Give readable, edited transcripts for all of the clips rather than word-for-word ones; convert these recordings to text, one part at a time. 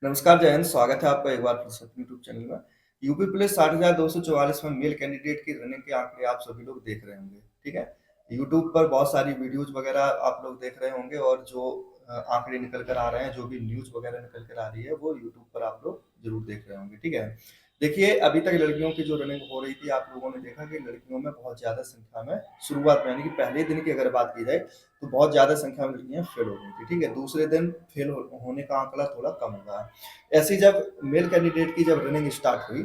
नमस्कार जय हिंद, स्वागत है आपका एक बार फिर से अपने यूट्यूब चैनल में। यूपी पुलिस 60,244 में मेल कैंडिडेट की रनिंग के आंकड़े आप सभी लोग देख रहे होंगे, ठीक है? यूट्यूब पर बहुत सारी वीडियोज़ वगैरह आप लोग देख रहे होंगे और जो आंकड़े निकल कर आ रहे हैं, जो भी न्यूज़ वगैरह निकल कर आ रही है, वो यूट्यूब पर आप लोग ज़रूर देख रहे होंगे, ठीक है? देखिए, अभी तक लड़कियों की जो रनिंग हो रही थी, आप लोगों ने देखा कि लड़कियों में बहुत ज़्यादा संख्या में शुरुआत में यानी कि पहले दिन की अगर बात की जाए, तो बहुत ज़्यादा संख्या में लड़कियाँ फेल हो गई थी, ठीक है? दूसरे दिन फेल होने का आंकड़ा थोड़ा कम हुआ है। ऐसी जब मेल कैंडिडेट की जब रनिंग स्टार्ट हुई,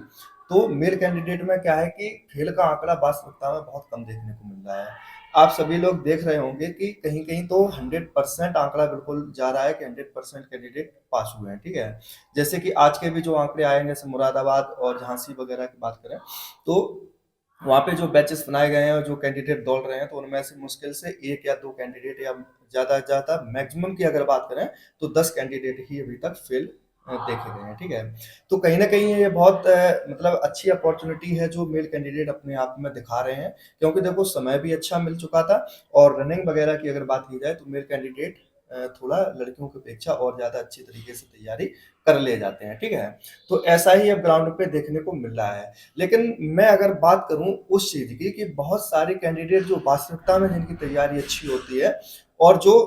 तो मेल कैंडिडेट में क्या है कि फेल का आंकड़ा वास्तविकता में बहुत कम देखने को मिल रहा है। आप सभी लोग देख रहे होंगे कि कहीं-कहीं तो 100% आंकड़ा बिल्कुल जा रहा है कि 100% कैंडिडेट पास हुए हैं, ठीक है? जैसे कि आज के भी जो आंकड़े आए हैं, जैसे मुरादाबाद और झांसी वगैरह की बात करें, तो वहाँ पे जो बैचेस बनाए गए हैं और जो कैंडिडेट दौड़ रहे हैं, तो उनमें से मुश्किल से 1 या 2 कैंडिडेट या ज़्यादा से ज़्यादा मैक्सिमम की अगर बात करें, तो 10 कैंडिडेट ही अभी तक फेल देखे गए हैं, ठीक है? तो कहीं न कहीं ये बहुत मतलब अच्छी अपॉर्च्युनिटी है जो मेल कैंडिडेट अपने आप में दिखा रहे हैं, क्योंकि देखो समय भी अच्छा मिल चुका था और रनिंग वगैरह की अगर बात की जाए तो मेल कैंडिडेट थोड़ा लड़कियों की अपेक्षा और ज़्यादा अच्छी तरीके से तैयारी कर ले जाते हैं, ठीक है? तो ऐसा ही अब ग्राउंड पे देखने को मिल रहा है। लेकिन मैं अगर बात करूँ उस चीज़ की कि बहुत सारे कैंडिडेट जो वास्तविकता में जिनकी तैयारी अच्छी होती है और जो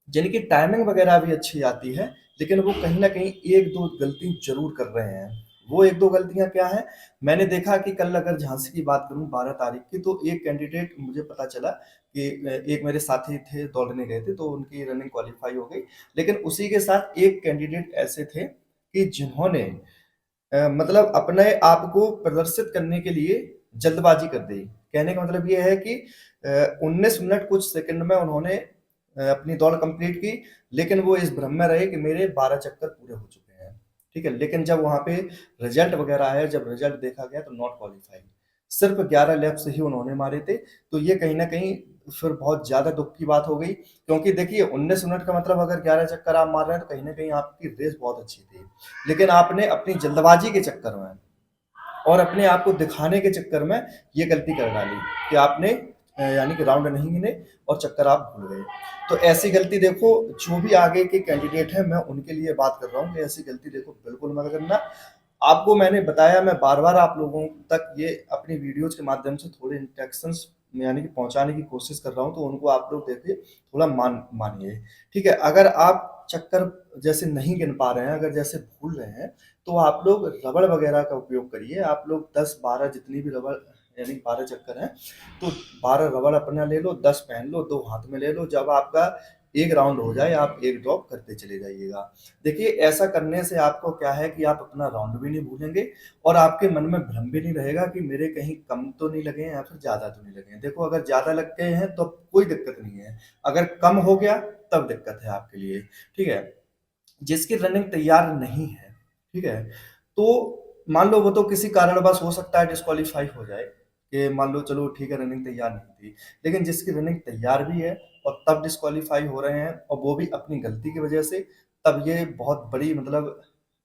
जिनकी टाइमिंग वगैरह भी अच्छी आती है, लेकिन वो कहीं न कहीं 1-2 गलती ज़रूर कर रहे हैं। वो 1-2 गलतियाँ क्या हैं? मैंने देखा कि कल अगर झांसी की बात करूँ 12 तारीख की, तो एक कैंडिडेट मुझे पता चला कि एक मेरे साथी थे, दौड़ने गए थे, तो उनकी रनिंग क्वालीफाई हो गई। लेकिन उसी के साथ एक कैंडिडेट ऐसे थे कि जिन्होंने मतलब अपने आप को प्रदर्शित करने के लिए जल्दबाजी कर दी। कहने का मतलब ये है कि 19 मिनट कुछ सेकंड में उन्होंने अपनी दौड़ कंप्लीट की, लेकिन वो इस भ्रम में रहे कि मेरे 12 चक्कर पूरे हो चुके हैं, ठीक है? लेकिन जब वहाँ पे रिजल्ट वगैरह आया, जब रिजल्ट देखा गया तो नॉट क्वालीफाइड। सिर्फ़ 11 लैप्स ही उन्होंने मारे थे, तो ये कहीं न कहीं फिर बहुत ज़्यादा दुःख की बात हो गई, क्योंकि देखिए 19 मिनट का मतलब अगर 11 चक्कर आप मार रहे हैं, तो कहीं न कहीं आपकी रेस बहुत अच्छी थी। लेकिन आपने अपनी जल्दबाजी के चक्कर में और अपने आप को दिखाने के चक्कर में ये गलती कर डाली कि आपने यानी कि राउंड नहीं गिने और चक्कर आप भूल गए। तो ऐसी गलती देखो, जो भी आगे के कैंडिडेट हैं, मैं उनके लिए बात कर रहा हूँ कि ऐसी गलती देखो बिल्कुल मत करना। आपको मैंने बताया, मैं बार-बार आप लोगों तक ये अपनी वीडियोज़ के माध्यम से थोड़े इंस्ट्रक्शंस यानी कि पहुँचाने की कोशिश कर रहा हूँ, तो उनको आप लोग देखिए थोड़ा मानिए, ठीक है? अगर आप चक्कर जैसे नहीं गिन पा रहे हैं, अगर जैसे भूल रहे हैं, तो आप लोग रबड़ वगैरह का उपयोग करिए। आप लोग 10-12 जितनी भी रबड़ यानी 12 चक्कर हैं, तो 12 रबड़ अपना ले लो, 10 पहन लो, 2 हाथ में ले लो। जब आपका 1 राउंड हो जाए, आप 1 ड्रॉप करते चले जाइएगा। देखिए, ऐसा करने से आपको क्या है कि आप अपना राउंड भी नहीं भूलेंगे और आपके मन में भ्रम भी नहीं रहेगा कि मेरे कहीं कम तो नहीं लगे हैं या फिर ज़्यादा तो नहीं लगे हैं। देखो, अगर ज़्यादा लग गए हैं, तो कोई दिक्कत नहीं है। अगर कम हो गया, तब दिक्कत है आपके लिए, ठीक है? जिसकी रनिंग तैयार नहीं है, ठीक है? तो मान लो वो तो किसी कारणवश हो सकता है डिस्क्वालीफाई हो जाए, कि मान लो चलो ठीक है रनिंग तैयार नहीं थी। लेकिन जिसकी रनिंग तैयार भी है और तब डिस्क्वालीफाई हो रहे हैं और वो भी अपनी गलती की वजह से, तब ये बहुत बड़ी मतलब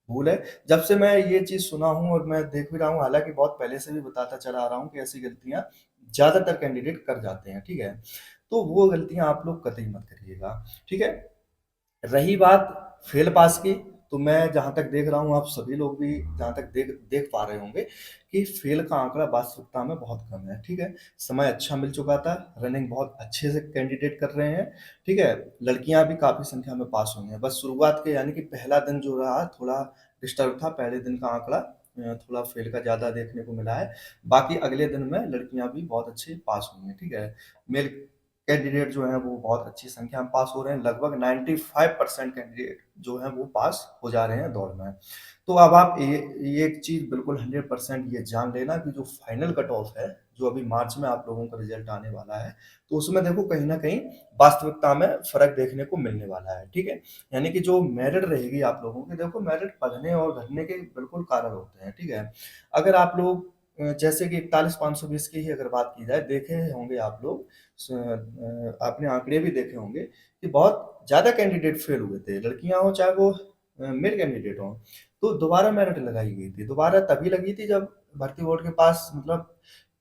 भूल है। जब से मैं ये चीज़ सुना हूँ और मैं देख भी रहा हूँ, हालाँकि बहुत पहले से भी बताता चला आ रहा हूँ कि ऐसी गलतियाँ ज़्यादातर कैंडिडेट कर जाते हैं, ठीक है? तो वो गलतियाँ आप लोग कतई मत करिएगा, ठीक है? रही बात फेल पास की, तो मैं जहाँ तक देख रहा हूँ, आप सभी लोग भी जहाँ तक देख देख पा रहे होंगे कि फेल का आंकड़ा वास्तविकता में बहुत कम है, ठीक है? समय अच्छा मिल चुका था, रनिंग बहुत अच्छे से कैंडिडेट कर रहे हैं, ठीक है? लड़कियाँ भी काफ़ी संख्या में पास हुई हैं, बस शुरुआत के यानी कि पहला दिन जो रहा थोड़ा डिस्टर्ब था, पहले दिन का आंकड़ा थोड़ा फेल का ज़्यादा देखने को मिला है। बाकी अगले दिन में लड़कियाँ भी बहुत अच्छी पास हुई हैं, ठीक है? मेल कैंडिडेट जो हैं वो बहुत अच्छी संख्या में पास हो रहे हैं, लगभग 95% कैंडिडेट जो हैं वो पास हो जा रहे हैं दौड़ में। तो अब आप ये एक चीज़ बिल्कुल 100% ये जान लेना कि जो फाइनल कट ऑफ है, जो अभी मार्च में आप लोगों का रिज़ल्ट आने वाला है, तो उसमें देखो कहीं न कहीं वास्तविकता में फ़र्क देखने को मिलने वाला है, ठीक है? यानी कि जो मेरिट रहेगी आप लोगों की, देखो मेरिट बढ़ने और घटने के बिल्कुल कारण होते हैं, ठीक है? अगर आप लोग जैसे कि 41,520 की ही अगर बात की जाए, देखे होंगे आप लोग आपने आंकड़े भी देखे होंगे कि बहुत ज़्यादा कैंडिडेट फेल हुए थे, लड़कियाँ हों चाहे वो मेल कैंडिडेट हों, तो दोबारा मेरिट लगाई गई थी। दोबारा तभी लगी थी जब भर्ती बोर्ड के पास मतलब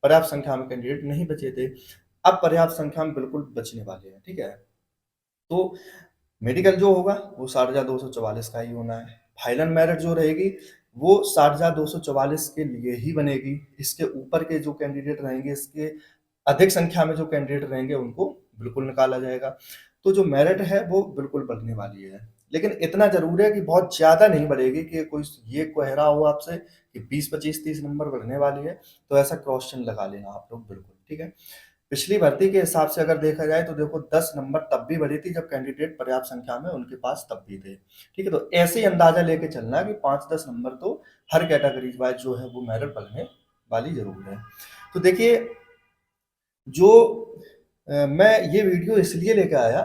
पर्याप्त संख्या में कैंडिडेट नहीं बचे थे। अब पर्याप्त संख्या में बिल्कुल बचने वाले हैं, ठीक है? तो मेडिकल जो होगा वो 60,244 का ही होना है। फाइनल मेरिट जो रहेगी वो 60,244 के लिए ही बनेगी। इसके ऊपर के जो कैंडिडेट रहेंगे, इसके अधिक संख्या में जो कैंडिडेट रहेंगे उनको बिल्कुल निकाला जाएगा। तो जो मेरिट है वो बिल्कुल बढ़ने वाली है। लेकिन इतना ज़रूर है कि बहुत ज़्यादा नहीं बढ़ेगी कि कोई ये कह रहा हो आपसे कि 20, 25, 30 नंबर बढ़ने वाली है, तो ऐसा क्रॉस चिन्ह लगा लेना आप लोग बिल्कुल, ठीक है? पिछली भर्ती के हिसाब से अगर देखा जाए तो देखो 10 नंबर तब भी बढ़ी थी जब कैंडिडेट पर्याप्त संख्या में उनके पास तब भी थे, ठीक है? तो ऐसे ही अंदाजा लेके चलना कि 5-10 नंबर तो हर कैटेगरी वाइज जो है वो मेरिट बढ़ने वाली ज़रूर है। तो देखिए जो मैं ये वीडियो इसलिए लेके आया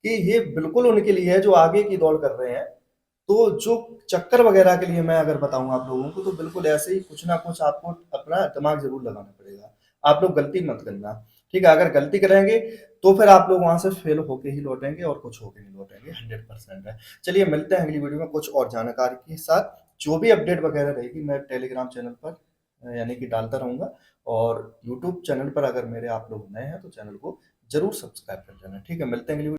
कि ये बिल्कुल उनके लिए है जो आगे की दौड़ कर रहे हैं। तो जो चक्कर वगैरह के लिए मैं अगर बताऊँ आप लोगों को तो बिल्कुल ऐसे ही कुछ ना कुछ आपको अपना दिमाग ज़रूर लगाना पड़ेगा। आप लोग गलती मत करना, ठीक है? अगर गलती करेंगे तो फिर आप लोग वहाँ से फेल होके ही लौटेंगे और कुछ होके नहीं लौटेंगे, 100% है। चलिए मिलते हैं अगली वीडियो में कुछ और जानकारी के साथ। जो भी अपडेट वगैरह रहेगी मैं टेलीग्राम चैनल पर यानी कि डालता रहूँगा और यूट्यूब चैनल पर अगर मेरे आप लोग नए हैं तो चैनल को ज़रूर सब्सक्राइब कर लेना, ठीक है? मिलते हैं अगली